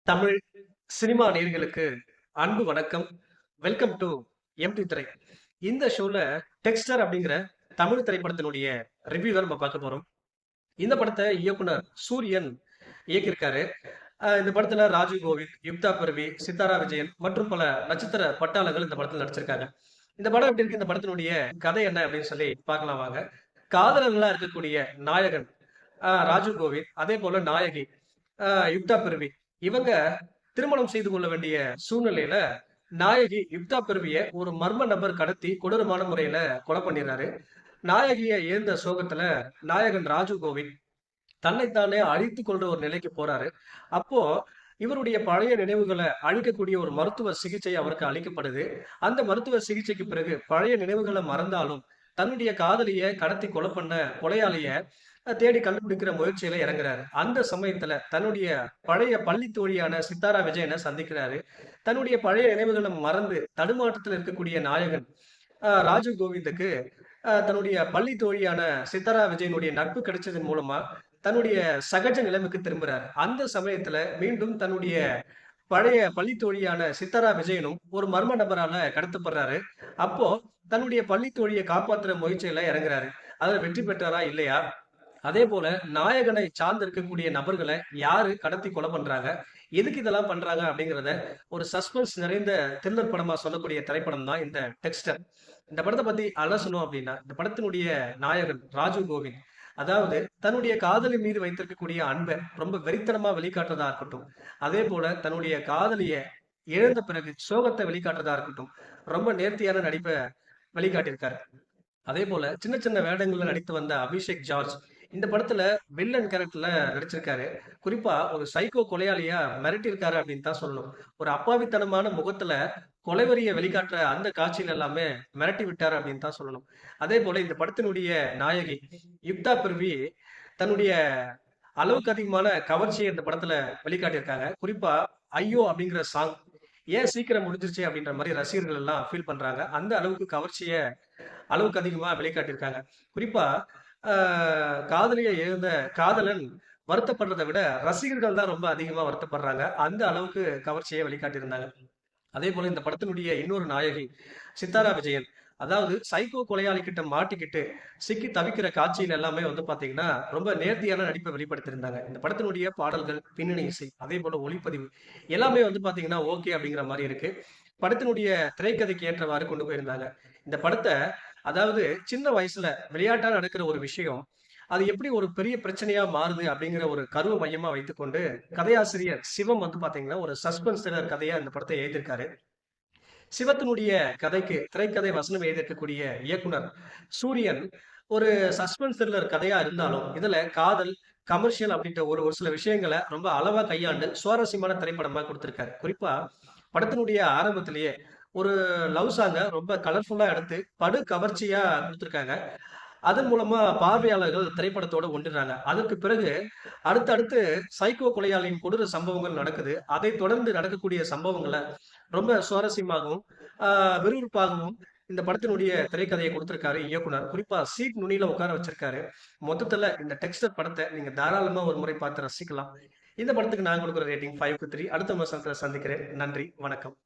Tamil cinema நேயர்களுக்கு அன்பு வணக்கம். வெல்கம் டு எம்டி திரை. இந்த ஷோல டெக்ஸ்டர் அப்படிங்கிற தமிழ் திரைப்படத்தினுடைய ரிவ்யூ தான் நம்ம பார்க்க போறோம். இந்த படத்தை இயக்குனர் சூரியன் இயக்கியிருக்காரு. இந்த படத்துல ராஜீவ் கோவிந்த், யுக்தா பர்வி, சித்தாரா விஜயன் மற்றும் பல நட்சத்திர பட்டாளங்கள் இந்த படத்துல நடிச்சிருக்காங்க. இந்த படம் எப்படி இருக்கு? இந்த படத்தினுடைய கதை என்ன அப்படின்னு சொல்லி பார்க்கலாம் வாங்க. காதலர்களா இருக்கக்கூடிய நாயகன் ராஜீவ் கோவிந்த், அதே போல நாயகி யுக்தா பர்வி, இவங்க திருமணம் செய்து கொள்ள வேண்டிய சூழ்நிலையில நாயகி யுக்தா பர்விய ஒரு மர்ம நபர் கடத்தி கொடூரமான முறையில கொலை பண்ணிடுறாரு. நாயகியை இழந்த சோகத்துல நாயகன் ராஜீவ் கோவிந்த் தன்னைத்தானே அழித்துக் கொள்ற ஒரு நிலைக்கு போறாரு. அப்போ இவருடைய பழைய நினைவுகளை அழிக்கக்கூடிய ஒரு மருத்துவ சிகிச்சை அவருக்கு அளிக்கப்படுது. அந்த மருத்துவ சிகிச்சைக்கு பிறகு பழைய நினைவுகளை மறந்தாலும் தன்னுடைய காதலிய கடத்தி கொலை பண்ண கொலையாளிய தேடி கண்டுபிடிக்கிற முயற்சியில இறங்குறாரு. அந்த சமயத்துல தன்னுடைய பழைய பள்ளி தோழியான சித்தாரா விஜயனை சந்திக்கிறாரு. தன்னுடைய பழைய நினைவுகளை மறந்து தடுமாற்றத்தில் இருக்கக்கூடிய நாயகன் ராஜீவ் கோவிந்துக்கு தன்னுடைய பள்ளி தோழியான சித்தாரா விஜயனுடைய நட்பு கிடைச்சதன் மூலமா தன்னுடைய சகஜ நிலைமைக்கு திரும்புறாரு. அந்த சமயத்துல மீண்டும் தன்னுடைய பழைய பள்ளி தோழியான சித்தாரா விஜயனும் ஒரு மர்ம நபரால கடத்தப்படுறாரு. அப்போ தன்னுடைய பள்ளி தோழியை காப்பாற்றுற முயற்சியில இறங்குறாரு. அதுல வெற்றி பெற்றாரா இல்லையா? அதே போல நாயகனை சார்ந்து இருக்கக்கூடிய நபர்களை யாரு கடத்தி கொலை பண்றாங்க, எதுக்கு இதெல்லாம் பண்றாங்க அப்படிங்கிறத ஒரு சஸ்பென்ஸ் நிறைந்த த்ரில்லர் படமா சொல்லக்கூடிய திரைப்படம் தான் இந்த டெக்ஸ்டர். இந்த படத்தை பத்தி அலசணும் அப்படின்னா, இந்த படத்தினுடைய நாயகன் ராஜீவ் கோவிந்த், அதாவது தன்னுடைய காதலி மீது வைத்திருக்கக்கூடிய அன்பை ரொம்ப வெறித்தனமா வெளிக்காட்டுறதா இருக்கட்டும், அதே போல தன்னுடைய காதலிய இழந்த பிறகு சோகத்தை வெளிக்காட்டுறதா இருக்கட்டும், ரொம்ப நேர்த்தியான நடிப்பை வெளிக்காட்டியிருக்காரு. அதே போல சின்ன சின்ன வேடங்கள்ல நடித்து வந்த அபிஷேக் ஜார்ஜ் இந்த படத்துல வில்லன் கேரக்டர்ல நடிச்சிருக்காரு. குறிப்பா ஒரு சைக்கோ கொலையாளியா மிரட்டியிருக்காரு அப்படின்னு தான் சொல்லணும். ஒரு அப்பாவித்தனமான முகத்துல கொலைவெறிய வெளிக்காட்டுற அந்த காட்சியில எல்லாமே மிரட்டி விட்டாரு அப்படின்னு தான் சொல்லணும். அதே போல இந்த படத்தினுடைய நாயகி யுக்தா பர்வி தன்னுடைய அளவுக்கு அதிகமான கவர்ச்சியை இந்த படத்துல வெளிக்காட்டியிருக்காங்க. குறிப்பா ஐயோ அப்படிங்கிற சாங் ஏன் சீக்கிரம் முடிஞ்சிருச்சு அப்படின்ற மாதிரி ரசிகர்கள் எல்லாம் ஃபீல் பண்றாங்க. அந்த அளவுக்கு கவர்ச்சிய அளவுக்கு அதிகமா வெளிக்காட்டியிருக்காங்க. குறிப்பா காதலிய இழந்த காதலன் வருத்தப்படுறதை விட ரசிகர்கள் தான் ரொம்ப அதிகமா வருத்தப்படுறாங்க. அந்த அளவுக்கு கவர்ச்சியை வெளிக்காட்டியிருந்தாங்க. அதே போல இந்த படத்தினுடைய இன்னொரு நாயகி சித்தாரா விஜயன், அதாவது சைக்கோ கொலையாளி கிட்ட மாட்டிக்கிட்டு சிக்கி தவிக்கிற காட்சியில எல்லாமே வந்து பாத்தீங்கன்னா ரொம்ப நேர்த்தியான நடிப்பை வெளிப்படுத்தியிருந்தாங்க. இந்த படத்தினுடைய பாடல்கள், பின்னணி இசை, அதே போல ஒளிப்பதிவு எல்லாமே வந்து பாத்தீங்கன்னா ஓகே அப்படிங்கிற மாதிரி இருக்கு. படத்தினுடைய திரைக்கதைக்கு ஏற்றவாறு கொண்டு போயிருந்தாங்க. இந்த படத்தை, அதாவது சின்ன வயசுல விளையாட்டா நடக்கிற ஒரு விஷயம் அது எப்படி ஒரு பெரிய பிரச்சனையா மாறுது அப்படிங்கிற ஒரு கருவை மையமா வைத்துக்கொண்டு கதையாசிரியர் சிவம் வந்து பாத்தீங்கன்னா ஒரு சஸ்பென்ஸ் த்ரில்லர் கதையா இந்த படத்தை எழுதியிருக்காரு. சிவத்தினுடைய கதைக்கு திரைக்கதை வசனம் எழுதியிருக்கக்கூடிய இயக்குனர் சூரியன் ஒரு சஸ்பென்ஸ் த்ரில்லர் கதையா இருந்தாலும் இதுல காதல், கமர்ஷியல் அப்படின்ற ஒரு ஒரு சில விஷயங்களை ரொம்ப அளவா கையாண்டு சுவாரஸ்யமான திரைப்படமா கொடுத்திருக்காரு. குறிப்பா படத்தினுடைய ஆரம்பத்திலேயே ஒரு லவ் சாங்க ரொம்ப கலர்ஃபுல்லா எடுத்து படு கவர்ச்சியா கொடுத்திருக்காங்க. அதன் மூலமா பார்வையாளர்கள் திரைப்படத்தோட ஒன்றிடுறாங்க. அதற்கு பிறகு அடுத்தடுத்து சைக்கோ கொலையாளியின் கொடூர சம்பவங்கள் நடக்குது. அதை தொடர்ந்து நடக்கக்கூடிய சம்பவங்கள ரொம்ப சுவாரஸ்யமாகவும், விறுவிறுப்பாகவும் இந்த படத்தினுடைய திரைக்கதையை கொடுத்திருக்காரு இயக்குனர். குறிப்பா சீட் நுனியில உட்கார வச்சிருக்காரு. மொத்தத்துல இந்த டெக்ஸ்டர் படத்தை நீங்க தாராளமா ஒரு முறை பார்த்து ரசிக்கலாம். இந்த படத்துக்கு நான் கொடுக்குற ரேட்டிங் 5க்கு 3. அடுத்த விமர்சனத்துல சந்திக்கிறேன். நன்றி, வணக்கம்.